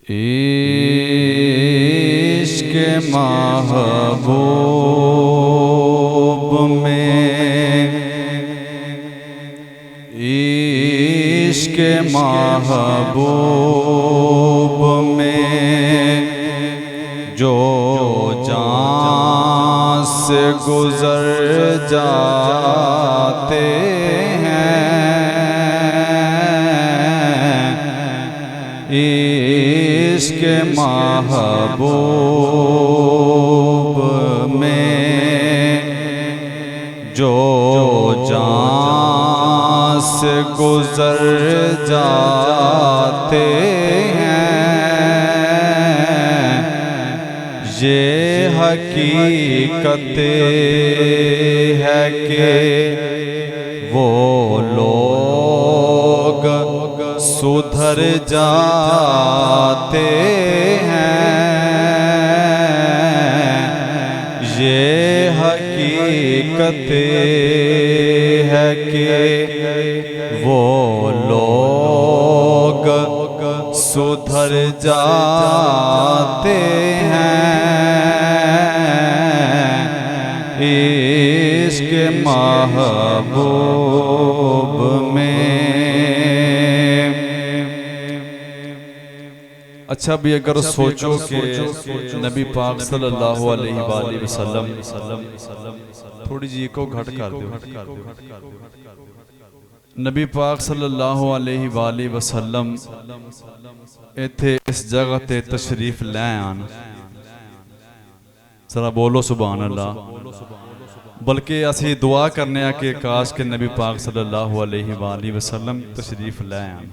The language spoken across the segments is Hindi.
इश्क़ महबूब में, इश्क़ महबूब में जो जान से गुज़र जाते हैं, इश्क़ महबूब में जो जान से गुज़र जाते हैं, ये हकीकत है कि वो लोग सुधर जाते हैं, ये हकीकत है कि वो लोग सुधर जाते हैं, इश्क़ महबूब में। अच्छा भी अगर सोचो कि नबी पाक सल्लल्लाहु अलैहि वसल्लम थोड़ी जी को घट कर दो, नबी पाक सल्लल्लाहु अलैहि वसल्लम इत्थे इस जगह ते तशरीफ लै आन, जरा बोलो सुभान अल्लाह। बल्कि असी दुआ करने कि काश के नबी पाक सल्लल्लाहु अलैहि वसल्लम तशरीफ लै आन।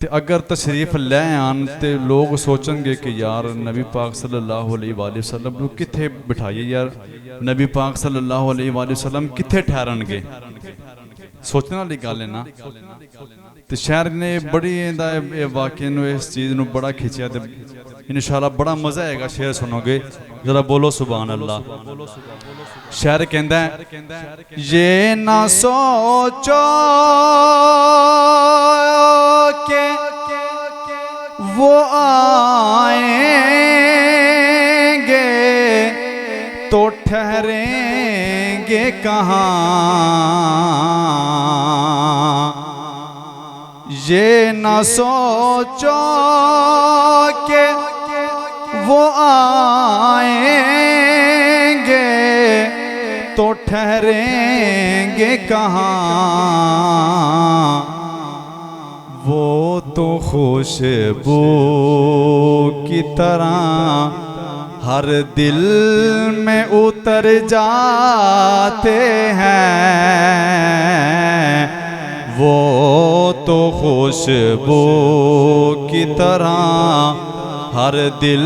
ते अगर तशरीफ लै आन तो लोग सोचेंगे कि यार नबी पाक सल्लल्लाहु अलैहि वसल्लम को कित्थे बिठाइए, यार नबी पाक सल्लल्लाहु अलैहि वसल्लम कित्थे ठहरनगे, सोचने वाली गल है ना। तो शहर ने बड़ी वाकई इस चीज़ को बड़ा खिंचा, तो इंशाअल्लाह बड़ा मज़ा आएगा शेर सुनोगे, जरा बोलो सुभान अल्लाह। शायर कहता है ये ना सोचो के वो आएंगे तो ठहरेंगे कहाँ, ये ना सोचो के वो आएंगे तो ठहरेंगे कहाँ, वो तो खुशबू की तरह हर दिल में उतर जाते हैं, वो तो खुशबू की तरह हर दिल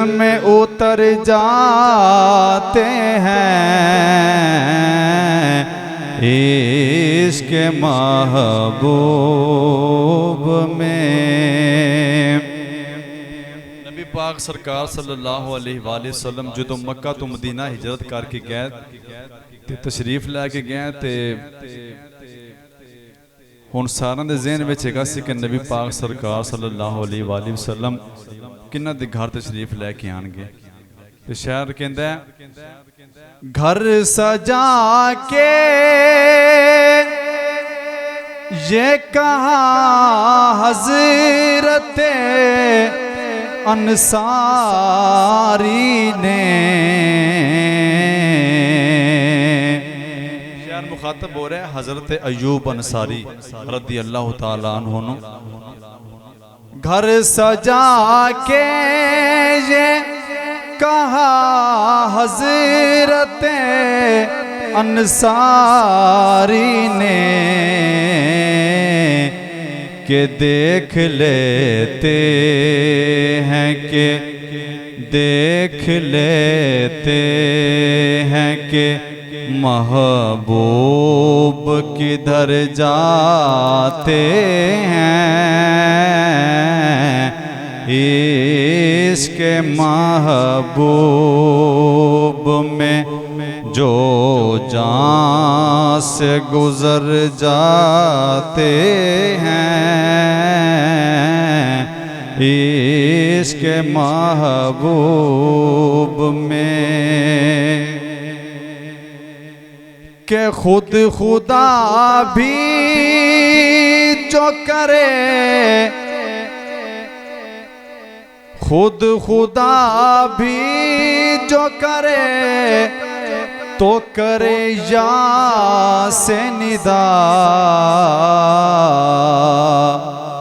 में उतर जाते हैं, इश्क़ महबूब में। नबी पाक सरकार सल्लल्लाहु अलैहि वसल्लम जो तो मक्का तो मदीना हिजरत करके गए ते तशरीफ लैके गए, ते हुण सारिआं दे ज़हन विच हैगा सी कि नबी पाक सरकार सल्लल्लाहु अलैहि वसल्लम किन्ना दे घर तशरीफ लैके आएंगे। तो शायर कहंदा घर सजा के ये कहा हज़रत अंसारी ने, शायर मुखातब हो रहा है हज़रत अयूब अंसारी रज़ी अल्लाह ताला अन्हु। घर सजा के ये कहा हज़रत अंसारी ने कि देख लेते हैं कि देख लेते हैं कि महबूब किधर जाते हैं, इश्क़ महबूब में जो जान से गुज़र जाते हैं, इश्क महबूब में के खुद खुदा भी जो करे, खुद खुदा भी जो करे तो करे या से निदा।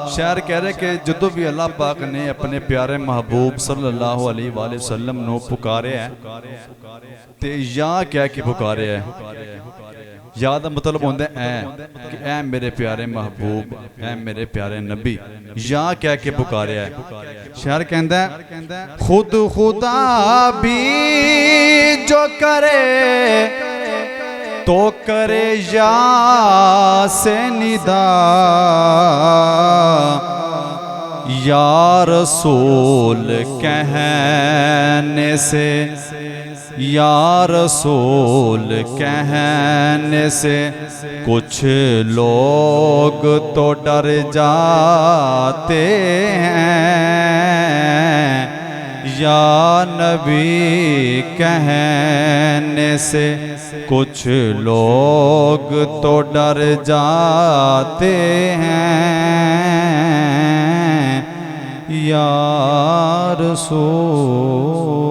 शायर कह रहे कि जदों भी अल्लाह पाक ने अपने प्यारे महबूब सल्लल्लाहु अलैहि वसल्लम नो पुकारे है ते या कह के पुकारे है। या दा मतलब होंदा है कि ऐ मेरे प्यारे महबूब, ऐ मेरे प्यारे नबी, या कह के पुकारे है। शायर कहंदा है खुद खुदा भी जो करे तो करे या से निदा। या रसूल कहने से, या रसूल कहने से कुछ लोग तो डर जाते हैं। या नबी कहने से कुछ लोग तो डर जाते हैं। या रसूल